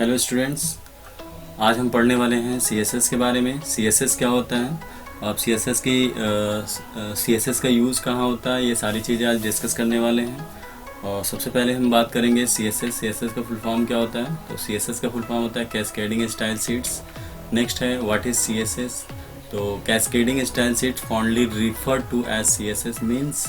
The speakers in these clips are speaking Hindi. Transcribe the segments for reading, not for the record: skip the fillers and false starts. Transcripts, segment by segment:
हेलो स्टूडेंट्स, आज हम पढ़ने वाले हैं CSS के बारे में। CSS क्या होता है, अब CSS का यूज़ कहाँ होता है, ये सारी चीज़ें आज डिस्कस करने वाले हैं। और सबसे पहले हम बात करेंगे CSS का फुल फॉर्म क्या होता है। तो CSS का फुल फॉर्म होता है कैस्केडिंग स्टाइल शीट्स। नेक्स्ट है व्हाट इज़ CSS। तो cascading style sheets fondly refer to as CSS means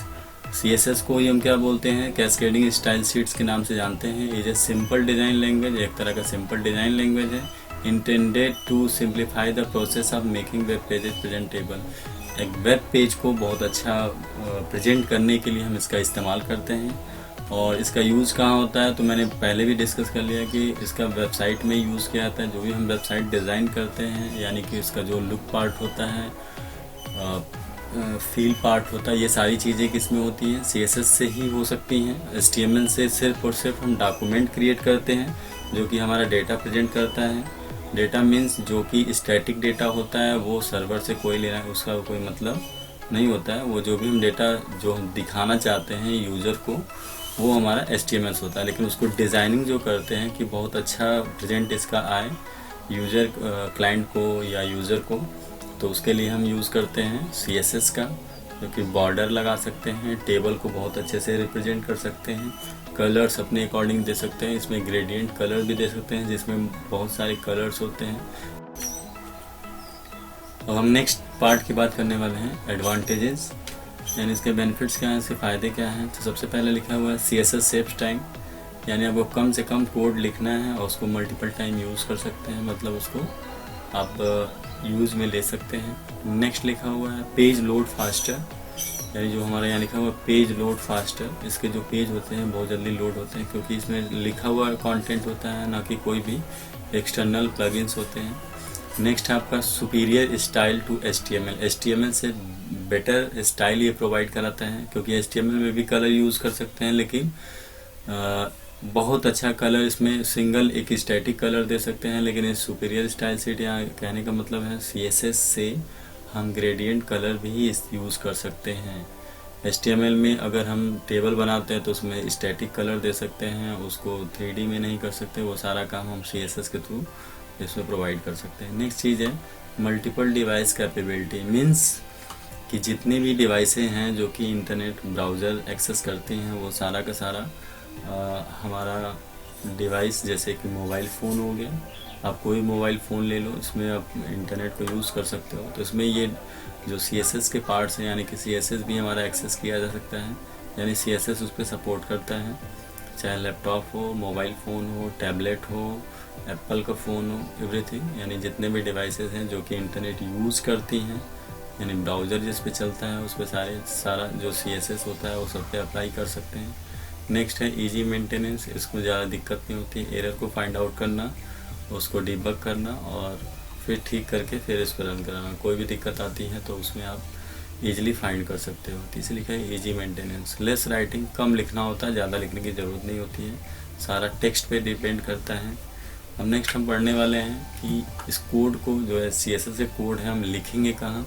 CSS को ही हम क्या बोलते हैं, कैस्केडिंग स्टाइल शीट्स के नाम से जानते हैं। ये जो सिंपल डिज़ाइन लैंग्वेज, एक तरह का सिंपल डिज़ाइन लैंग्वेज है, intended to simplify the process of making web pages presentable. एक वेब पेज को बहुत अच्छा प्रेजेंट करने के लिए हम इसका इस्तेमाल करते हैं। और इसका यूज़ कहाँ होता है, तो मैंने पहले भी डिस्कस कर लिया कि इसका वेबसाइट में यूज़ किया जाता है। जो भी हम वेबसाइट डिज़ाइन करते हैं, यानी कि इसका जो लुक पार्ट होता है, फील पार्ट होता है, ये सारी चीज़ें किस में होती हैं, CSS से ही हो सकती हैं। HTML से सिर्फ और सिर्फ हम डॉक्यूमेंट क्रिएट करते हैं जो कि हमारा डेटा प्रेजेंट करता है। डेटा मीन्स जो कि स्टैटिक डेटा होता है, वो सर्वर से कोई लेना है उसका कोई मतलब नहीं होता है। वो जो भी हम डेटा जो हम दिखाना चाहते हैं यूज़र को, वो हमारा HTML होता है। लेकिन उसको डिज़ाइनिंग जो करते हैं कि बहुत अच्छा प्रेजेंट इसका आए यूज़र क्लाइंट को या यूज़र को, तो उसके लिए हम यूज़ करते हैं CSS का, जो कि बॉर्डर लगा सकते हैं, टेबल को बहुत अच्छे से रिप्रेजेंट कर सकते हैं, कलर्स अपने अकॉर्डिंग दे सकते हैं। इसमें ग्रेडियंट कलर भी दे सकते हैं जिसमें बहुत सारे कलर्स होते हैं। अब हम नेक्स्ट पार्ट की बात करने वाले हैं, एडवांटेजेस, यानी इसके बेनिफिट्स क्या हैं, इसके फ़ायदे क्या हैं। तो सबसे पहले लिखा हुआ है CSS सेव्स टाइम, यानी आपको कम से कम कोड लिखना है और उसको मल्टीपल टाइम यूज़ कर सकते हैं, मतलब उसको आप यूज़ में ले सकते हैं। नेक्स्ट लिखा हुआ है पेज लोड फास्टर, यानी जो हमारे यहाँ लिखा हुआ है पेज लोड फास्टर, इसके जो पेज होते हैं बहुत जल्दी लोड होते हैं क्योंकि इसमें लिखा हुआ कंटेंट होता है, ना कि कोई भी एक्सटर्नल प्लगइन्स होते हैं। नेक्स्ट है आपका सुपीरियर स्टाइल टू HTML से बेटर स्टाइल ये प्रोवाइड कराता है, क्योंकि HTML में भी कलर यूज़ कर सकते हैं, लेकिन बहुत अच्छा कलर इसमें सिंगल एक स्टैटिक कलर दे सकते हैं। लेकिन इस सुपीरियर स्टाइल शीट, यहाँ कहने का मतलब है CSS से हम ग्रेडियंट कलर भी यूज़ कर सकते हैं। HTML में अगर हम टेबल बनाते हैं तो उसमें स्टैटिक कलर दे सकते हैं, उसको 3D में नहीं कर सकते। वो सारा काम हम CSS के थ्रू इसमें प्रोवाइड कर सकते हैं। नेक्स्ट चीज़ है मल्टीपल डिवाइस कैपेबिलिटी, मीन्स कि जितनी भी डिवाइसें हैं जो कि इंटरनेट ब्राउज़र एक्सेस करती हैं, वो सारा का सारा हमारा डिवाइस, जैसे कि मोबाइल फ़ोन हो गया, आप कोई मोबाइल फ़ोन ले लो, इसमें आप इंटरनेट को यूज़ कर सकते हो। तो इसमें ये जो CSS के पार्ट्स हैं, यानी कि CSS भी हमारा एक्सेस किया जा सकता है, यानी CSS उस पर सपोर्ट करता है, चाहे लैपटॉप हो, मोबाइल फ़ोन हो, टैबलेट हो, एप्पल का फ़ोन हो, एवरीथिंग, यानी जितने भी डिवाइसेस हैं जो कि इंटरनेट यूज़ करती हैं, यानी ब्राउज़र जिस पे चलता है उस पर सारा जो CSS होता है वो सब पे अप्लाई कर सकते हैं। नेक्स्ट है इजी मेंटेनेंस, इसको ज़्यादा दिक्कत नहीं होती, एरर को फाइंड आउट करना, उसको डिबग करना और फिर ठीक करके फिर इस पर रन कराना। कोई भी दिक्कत आती है तो उसमें आप इजीली फाइंड कर सकते हो। तीसरी लिखा है इजी मेंटेनेंस, लेस राइटिंग, कम लिखना होता है, ज़्यादा लिखने की ज़रूरत नहीं होती है, सारा टेक्स्ट पे डिपेंड करता है। अब नेक्स्ट हम पढ़ने वाले हैं कि इस कोड को, जो है CSS से कोड है, हम लिखेंगे कहाँ।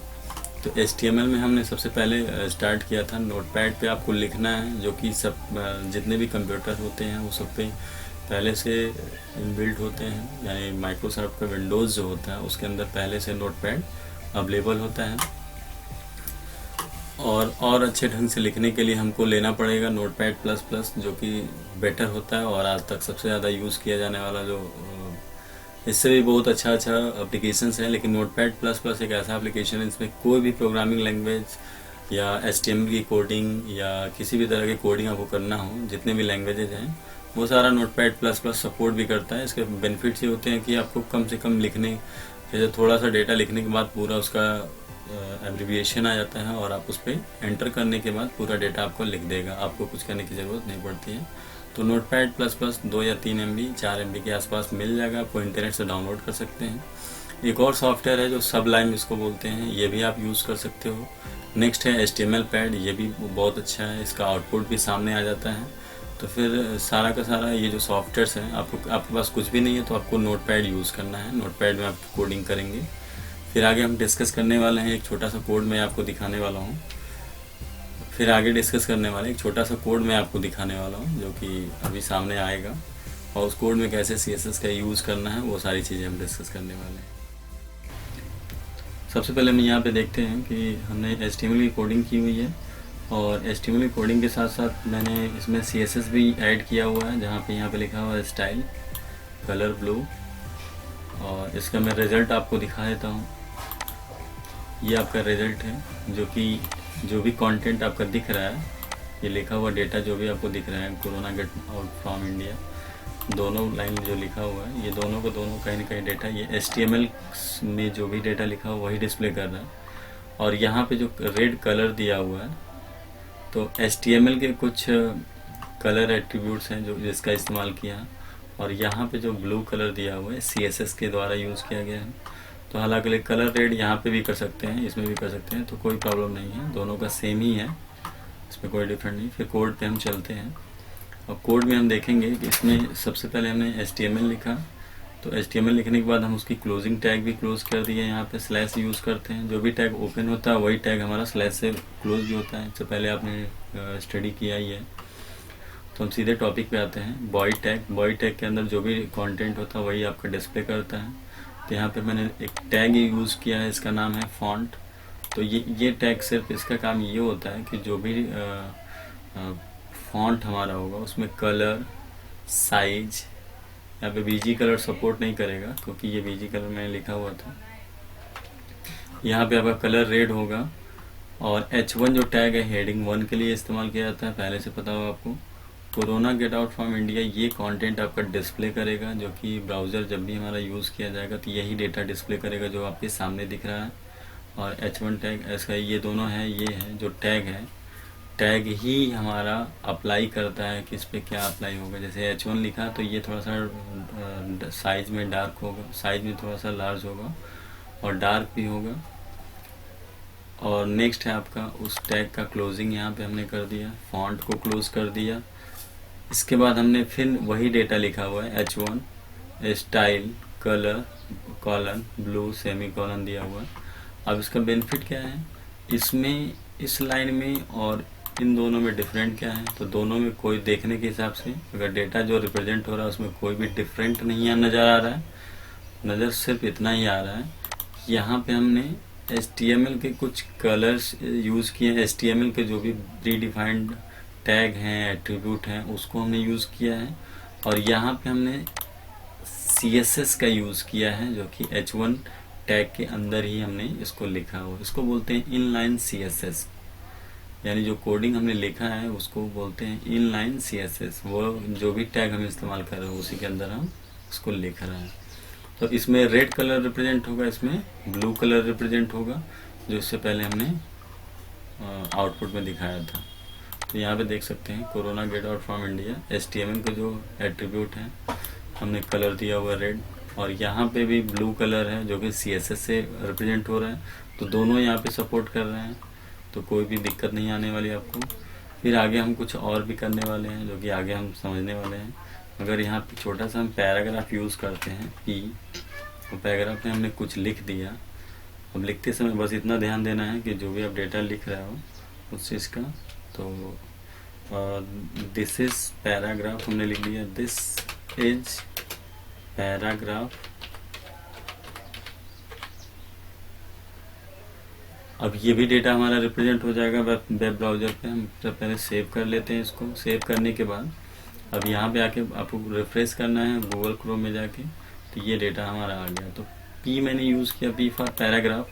तो HTML में हमने सबसे पहले स्टार्ट किया था, नोटपैड पे आपको लिखना है, जो कि सब जितने भी कंप्यूटर होते हैं वो सब पे पहले से इनबिल्ट होते हैं, यानी माइक्रोसॉफ्ट का विंडोज़ जो होता है उसके अंदर पहले से नोटपैड अवेलेबल होता है। और अच्छे ढंग से लिखने के लिए हमको लेना पड़ेगा नोटपैड प्लस प्लस, जो कि बेटर होता है और आज तक सबसे ज़्यादा यूज़ किया जाने वाला, जो इससे भी बहुत अच्छा एप्लीकेशंस है। लेकिन नोटपैड प्लस प्लस एक ऐसा एप्लीकेशन है इसमें कोई भी प्रोग्रामिंग लैंग्वेज या HTML की कोडिंग या किसी भी तरह की कोडिंग आपको करना हो, जितने भी लैंग्वेजेज हैं वो सारा नोटपैड प्लस प्लस सपोर्ट भी करता है। इसके बेनिफिट्स ये होते हैं कि आपको कम से कम लिखने, जैसे थोड़ा सा डेटा लिखने के बाद पूरा उसका एब्रिविएशन आ जाता है और आप उस पर एंटर करने के बाद पूरा डेटा आपको लिख देगा, आपको कुछ करने की ज़रूरत नहीं पड़ती है। तो नोटपैड प्लस प्लस 2 या 3 MB 4 MB के आसपास मिल जाएगा, आपको इंटरनेट से डाउनलोड कर सकते हैं। एक और सॉफ्टवेयर है जो सबलाइम इसको बोलते हैं, ये भी आप यूज़ कर सकते हो। नेक्स्ट है HTML पैड, ये भी बहुत अच्छा है, इसका आउटपुट भी सामने आ जाता है। तो फिर सारा का सारा ये जो सॉफ्टवेयर्स हैं, आपके पास कुछ भी नहीं है तो आपको नोटपैड यूज़ करना है, नोटपैड में आप कोडिंग करेंगे। फिर आगे हम डिस्कस करने वाले हैं, एक छोटा सा कोड मैं आपको दिखाने वाला हूँ। फिर आगे डिस्कस करने वाले एक छोटा सा कोड मैं आपको दिखाने वाला हूँ, जो कि अभी सामने आएगा। और उस कोड में कैसे CSS का यूज़ करना है, वो सारी चीज़ें हम डिस्कस करने वाले हैं। सबसे पहले हम यहाँ पे देखते हैं कि हमने HTML की कोडिंग की हुई है, और HTML की कोडिंग के साथ साथ मैंने इसमें CSS भी ऐड किया हुआ है, जहाँ पे यहाँ पे लिखा हुआ है स्टाइल कलर ब्लू। और इसका मैं रिज़ल्ट आपको दिखा देता हूँ। ये आपका रिज़ल्ट है, जो भी कंटेंट आपका दिख रहा है, ये लिखा हुआ डेटा जो भी आपको दिख रहा है, corona get out from India, दोनों लाइन जो लिखा हुआ है, ये दोनों को दोनों कहीं ना कहीं डेटा ये HTML में जो भी डेटा लिखा हुआ वही डिस्प्ले कर रहा है। और यहाँ पे जो रेड कलर दिया हुआ है, तो HTML के कुछ कलर एट्रीब्यूट्स हैं जो जिसका इस्तेमाल किया है, और यहाँ पे जो ब्लू कलर दिया हुआ है CSS के द्वारा यूज़ किया गया है। तो हालांकि कलर रेड यहाँ पे भी कर सकते हैं, इसमें भी कर सकते हैं, तो कोई प्रॉब्लम नहीं है, दोनों का सेम ही है, इसमें कोई डिफरेंट नहीं। फिर कोड पे हम चलते हैं, और कोड में हम देखेंगे कि इसमें सबसे पहले हमने HTML लिखा। तो HTML लिखने के बाद हम उसकी क्लोजिंग टैग भी क्लोज कर दिए। यहाँ पे स्लैश यूज़ करते हैं, जो भी टैग ओपन होता है वही टैग हमारा स्लैश से क्लोज भी होता है। इससे पहले आपने स्टडी किया ही है। तो हम सीधे टॉपिक पे आते हैं। बॉडी टैग के अंदर जो भी कंटेंट होता है वही आपका डिस्प्ले करता है। तो यहाँ पे मैंने एक टैग यूज़ किया है, इसका नाम है फॉन्ट। तो ये टैग सिर्फ इसका काम ये होता है कि जो भी फॉन्ट हमारा होगा उसमें कलर, साइज, यहाँ पे BG कलर सपोर्ट नहीं करेगा क्योंकि ये BG कलर मैंने लिखा हुआ था। यहाँ पे आपका कलर रेड होगा। और H1 जो टैग है हेडिंग 1 के लिए इस्तेमाल किया जाता है, पहले से पता होगा आपको। Corona get out from India ये कंटेंट आपका डिस्प्ले करेगा, जो कि ब्राउज़र जब भी हमारा यूज़ किया जाएगा तो यही डेटा डिस्प्ले करेगा जो आपके सामने दिख रहा है। और H1 टैग ऐसा, ये दोनों है, ये है जो टैग है, टैग ही हमारा अप्लाई करता है कि इस पर क्या अप्लाई होगा। जैसे H1 लिखा तो ये थोड़ा सा साइज में डार्क होगा, साइज में थोड़ा सा लार्ज होगा और डार्क भी होगा। और नेक्स्ट है आपका उस टैग का क्लोजिंग, यहाँ पे हमने कर दिया, फॉन्ट को क्लोज कर दिया। इसके बाद हमने फिर वही डेटा लिखा हुआ है H1 style colour colon blue semi colon दिया हुआ है। अब इसका बेनिफिट क्या है, इसमें इस लाइन में और इन दोनों में डिफरेंट क्या है, तो दोनों में कोई देखने के हिसाब से अगर डेटा जो रिप्रेजेंट हो रहा है उसमें कोई भी डिफरेंट नहीं नज़र आ रहा है, नज़र सिर्फ इतना ही आ रहा है। यहाँ पे हमने HTML के कुछ कलर्स यूज़ किए हैं, HTML के जो भी प्री डिफाइंड टैग हैं, एट्रीब्यूट हैं, उसको हमने यूज़ किया है। और यहाँ पे हमने CSS का यूज़ किया है, जो कि H1 टैग के अंदर ही हमने इसको लिखा हुआ, इसको बोलते हैं इनलाइन CSS। यानी जो कोडिंग हमने लिखा है उसको बोलते हैं इनलाइन CSS। वो जो भी टैग हम इस्तेमाल कर रहे हैं उसी के अंदर हम इसको लिख रहे हैं। तो इसमें रेड कलर रिप्रेजेंट होगा, इसमें ब्लू कलर रिप्रेजेंट होगा, जो इससे पहले हमने आउटपुट में दिखाया था। तो यहाँ पे देख सकते हैं corona get out from India, HTML के जो एट्रीब्यूट हैं हमने कलर दिया हुआ रेड, और यहाँ पे भी ब्लू कलर है जो कि CSS से रिप्रेजेंट हो रहा है। तो दोनों यहाँ पे सपोर्ट कर रहे हैं, तो कोई भी दिक्कत नहीं आने वाली आपको। फिर आगे हम कुछ और भी करने वाले हैं जो कि आगे हम समझने वाले हैं। अगर यहाँ पे छोटा सा हम पैराग्राफ यूज़ करते हैं P, तो पैराग्राफ में हमने कुछ लिख दिया। अब लिखते समय बस इतना ध्यान देना है कि जो भी आप डेटा लिख रहे हो उस चीज़ का, तो दिस इज पैराग्राफ हमने लिख दिया, दिस इज पैराग्राफ। अब ये भी डेटा हमारा रिप्रेजेंट हो जाएगा वेब ब्राउज़र पे। हम सब पहले सेव कर लेते हैं इसको। सेव करने के बाद अब यहाँ पे आके आपको रिफ्रेश करना है गूगल क्रोम में जाके, तो ये डेटा हमारा आ गया। तो P मैंने यूज़ किया, P फॉर पैराग्राफ।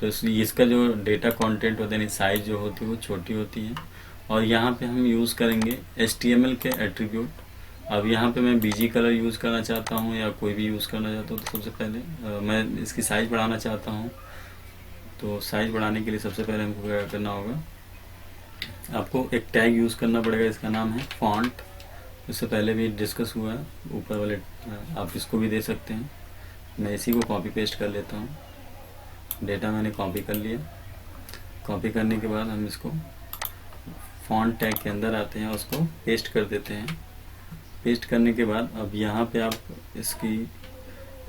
तो इसलिए इसका जो डेटा कंटेंट होता है, यानी साइज जो होती है वो छोटी होती है। और यहाँ पे हम यूज़ करेंगे HTML के एट्रीब्यूट। अब यहाँ पे मैं BG कलर यूज़ करना चाहता हूँ या कोई भी यूज़ करना चाहता हूँ, तो सबसे पहले मैं इसकी साइज़ बढ़ाना चाहता हूँ। तो साइज़ बढ़ाने के लिए सबसे पहले हमको क्या करना होगा, आपको एक टैग यूज़ करना पड़ेगा, इसका नाम है फॉन्ट। इससे पहले भी डिस्कस हुआ है, ऊपर वाले आप इसको भी दे सकते हैं। मैं इसी को कॉपी पेस्ट कर लेता हूँ। डेटा मैंने कॉपी कर लिया। कॉपी करने के बाद हम इसको फॉन्ट टैग के अंदर आते हैं और उसको पेस्ट कर देते हैं। पेस्ट करने के बाद अब यहाँ पे आप इसकी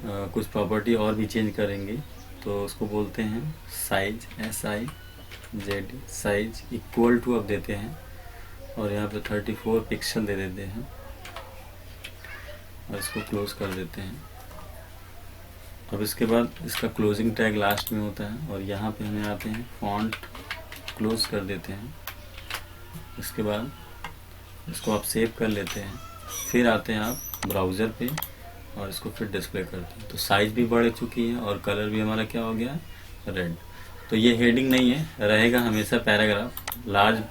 कुछ प्रॉपर्टी और भी चेंज करेंगे। तो उसको बोलते हैं size, SIZ, size equal to अब देते हैं, और यहाँ पे 34 पिक्सल दे देते हैं। और इसको क्लोज कर देते हैं। अब इसके बाद इसका क्लोजिंग टैग लास्ट में होता है और यहाँ पे हमें आते हैं फॉन्ट क्लोज कर देते हैं। इसके बाद इसको आप सेव कर लेते हैं, फिर आते हैं आप ब्राउज़र पे और इसको फिर डिस्प्ले करते हैं। तो साइज़ भी बढ़ चुकी है और कलर भी हमारा क्या हो गया, रेड। तो ये हेडिंग नहीं है, रहेगा हमेशा पैराग्राफ। लार्ज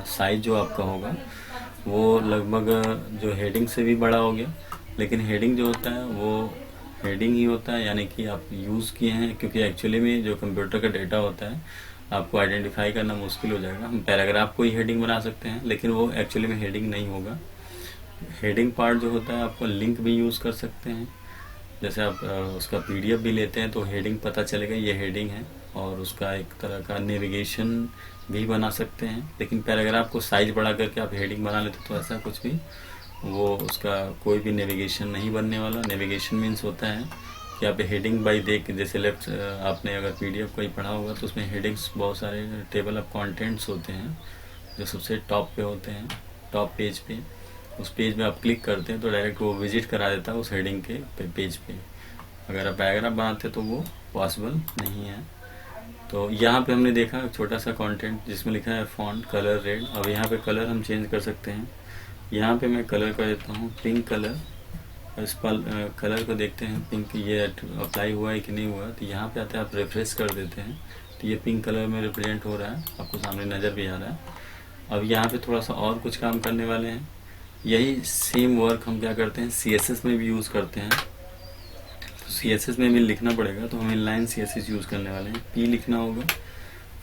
साइज जो आपका होगा वो लगभग जो हेडिंग से भी बड़ा हो गया, लेकिन हेडिंग जो होता है वो हेडिंग ही होता है, यानी कि आप यूज़ किए हैं, क्योंकि एक्चुअली में जो कंप्यूटर का डेटा होता है आपको आइडेंटिफाई करना मुश्किल हो जाएगा। हम पैराग्राफ को ही हेडिंग बना सकते हैं, लेकिन वो एक्चुअली में हेडिंग नहीं होगा। हेडिंग पार्ट जो होता है आपको लिंक भी यूज़ कर सकते हैं, जैसे आप उसका PDF भी लेते हैं तो हेडिंग पता चलेगा ये हेडिंग है, और उसका एक तरह का नेविगेशन भी बना सकते हैं। लेकिन पैराग्राफ को साइज बढ़ा करके आप हेडिंग बना लेते तो ऐसा कुछ भी वो उसका कोई भी नेविगेशन नहीं बनने वाला। नेविगेशन मीन्स होता है कि आप हेडिंग बाई देख, जैसे लेफ्ट आपने अगर PDF कोई पढ़ा होगा तो उसमें हेडिंग्स बहुत सारे टेबल ऑफ कंटेंट्स होते हैं जो सबसे टॉप पे होते हैं, टॉप पेज पे। उस पेज में आप क्लिक करते हैं तो डायरेक्ट वो विजिट करा देता है उस हेडिंग के पेज पे। अगर आप पैराग्राफ बनाते तो वो पॉसिबल नहीं है। तो यहाँ पे हमने देखा छोटा सा कंटेंट जिसमें लिखा है फॉन्ट कलर रेड। अब यहाँ पे कलर हम चेंज कर सकते हैं। यहाँ पे मैं कलर कर देता हूँ पिंक कलर, और इस पर कलर को देखते हैं पिंक ये अप्लाई हुआ है कि नहीं हुआ। तो यहाँ पे आते हैं, आप रिफ्रेश कर देते हैं तो ये पिंक कलर में रिप्रेजेंट हो रहा है, आपको सामने नज़र भी आ रहा है। अब यहाँ पे थोड़ा सा और कुछ काम करने वाले हैं। यही सेम वर्क हम क्या करते हैं CSS में भी यूज़ करते हैं। तो CSS में भी लिखना पड़ेगा, तो हम इनलाइन CSS यूज़ करने वाले हैं। P लिखना होगा,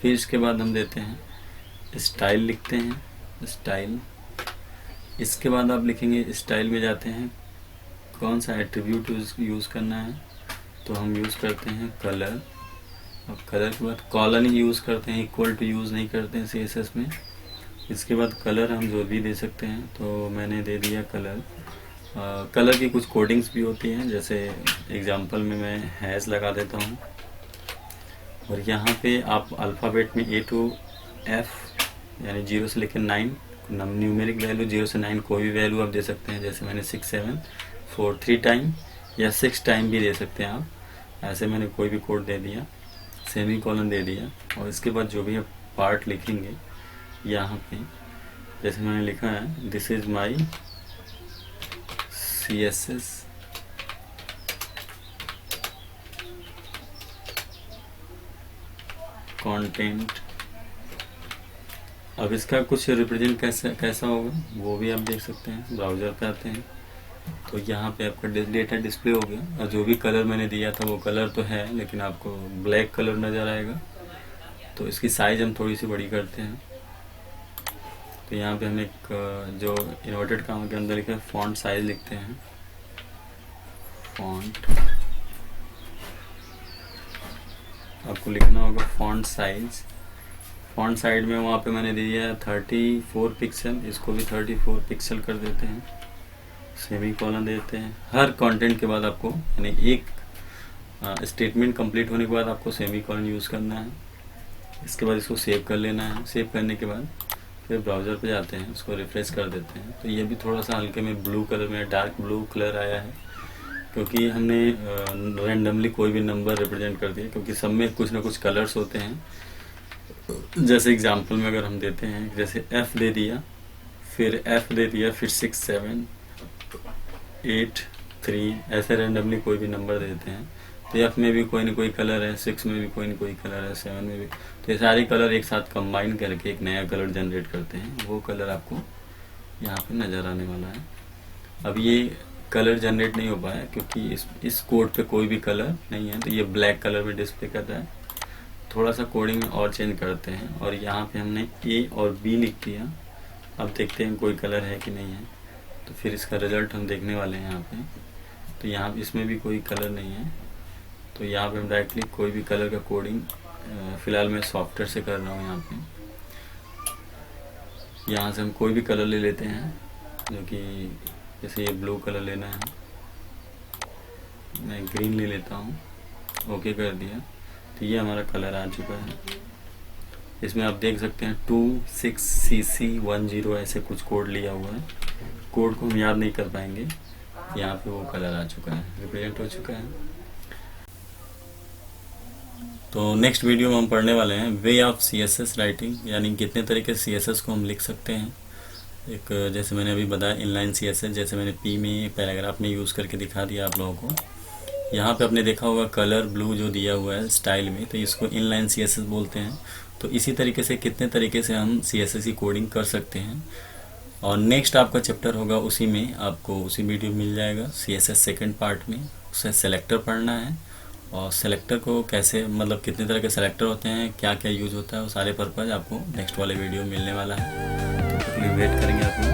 फिर इसके बाद हम देते हैं स्टाइल, लिखते हैं स्टाइल। इसके बाद आप लिखेंगे स्टाइल में जाते हैं कौन सा एट्रीब्यूट यूज़ करना है, तो हम यूज़ करते हैं कलर। अब कलर के बाद कॉलन ही यूज़ करते हैं, इक्वल टू यूज़ नहीं करते हैं CSS में। इसके बाद कलर हम जो भी दे सकते हैं, तो मैंने दे दिया कलर। कलर की कुछ कोडिंग्स भी होती हैं, जैसे एग्जांपल में मैं हैज़ लगा देता हूँ, और यहाँ पे आप अल्फ़ाबेट में A to F यानी 0 से लेकर 9 न्यूमेरिक वैल्यू 0 से 9 कोई भी वैल्यू आप दे सकते हैं। जैसे मैंने 6 7 4 3 टाइम या 6 टाइम भी दे सकते हैं आप। ऐसे मैंने कोई भी कोड दे दिया, सेमी कॉलन दे दिया, और इसके बाद जो भी आप पार्ट लिखेंगे यहाँ पे, जैसे मैंने लिखा है this is my CSS content. अब इसका कुछ रिप्रेजेंट कैसा होगा वो भी आप देख सकते हैं। ब्राउज़र पे आते हैं तो यहाँ पे आपका डेटा डिस्प्ले हो गया, और जो भी कलर मैंने दिया था वो कलर तो है, लेकिन आपको ब्लैक कलर नज़र आएगा। तो इसकी साइज़ हम थोड़ी सी बड़ी करते हैं। तो यहाँ पे हम एक जो इन्वर्टेड कामा के अंदर लिखा है फॉन्ट साइज लिखते हैं। फॉन्ट आपको लिखना होगा फॉन्ट साइज। फॉन्ट साइड में वहाँ पे मैंने दिया है 34 पिक्सल, इसको भी 34 पिक्सल कर देते हैं। सेमी कॉलन देते हैं हर कंटेंट के बाद आपको, यानी एक स्टेटमेंट कंप्लीट होने के बाद आपको सेमी कॉलन यूज़ करना है। इसके बाद इसको सेव कर लेना है। सेव करने के बाद फिर ब्राउज़र पे जाते हैं, उसको रिफ्रेश कर देते हैं। तो ये भी थोड़ा सा हल्के में ब्लू कलर में, डार्क ब्लू कलर आया है, क्योंकि हमने रैंडमली कोई भी नंबर रिप्रेजेंट कर दिया, क्योंकि सब में कुछ ना कुछ कलर्स होते हैं। जैसे एग्जांपल में अगर हम देते हैं, जैसे F दे दिया, फिर F दे दिया, फिर 6 7 8 3, ऐसे रैंडमली कोई भी नंबर देते हैं। तो F में भी कोई ना कोई कलर है, 6 में भी कोई ना कोई कलर है, 7 में भी। तो ये सारे कलर एक साथ कंबाइन करके एक नया कलर जनरेट करते हैं। वो कलर आपको यहाँ पे नज़र आने वाला है। अब ये कलर जनरेट नहीं हो पाया क्योंकि इस कोड पे कोई भी कलर नहीं है, तो ये ब्लैक कलर में डिस्प्ले करता है। थोड़ा सा कोडिंग में और चेंज करते हैं, और यहाँ पे हमने A और B लिख दिया। अब देखते हैं कोई कलर है कि नहीं है, तो फिर इसका रिजल्ट हम देखने वाले हैं यहाँ पे। तो यहाँ इसमें भी कोई कलर नहीं है, तो यहाँ पे हम डायरेक्टली कोई भी कलर का कोडिंग, फ़िलहाल मैं सॉफ्टवेयर से कर रहा हूँ। यहाँ पे यहाँ से हम कोई भी कलर ले लेते हैं, जो कि जैसे ये ब्लू कलर लेना है, मैं ग्रीन ले लेता हूँ। ओके कर दिया, तो ये हमारा कलर आ चुका है। इसमें आप देख सकते हैं 26CC10 ऐसे कुछ कोड लिया हुआ है। कोड को हम याद नहीं कर पाएंगे। यहाँ पे वो कलर आ चुका है, रिप्रेजेंट हो चुका है। तो नेक्स्ट वीडियो में हम पढ़ने वाले हैं वे ऑफ CSS राइटिंग, यानी कितने तरीके से CSS को हम लिख सकते हैं। एक जैसे मैंने अभी बताया इनलाइन CSS, जैसे मैंने P में पैराग्राफ में यूज़ करके दिखा दिया आप लोगों को। यहाँ पे आपने देखा होगा कलर ब्लू जो दिया हुआ है स्टाइल में, तो इसको इनलाइन CSS बोलते हैं। तो इसी तरीके से कितने तरीके से हम CSS की कोडिंग कर सकते हैं। और नेक्स्ट आपका चैप्टर होगा, उसी में आपको उसी वीडियो मिल जाएगा CSS सेकंड पार्ट में। उसे सेलेक्टर पढ़ना है, और सेलेक्टर को कैसे, मतलब कितने तरह के सेलेक्टर होते हैं, क्या क्या यूज होता है, वो सारे पर्पज़ आपको नेक्स्ट वाले वीडियो मिलने वाला है। तो वेट करेंगे आप लोग।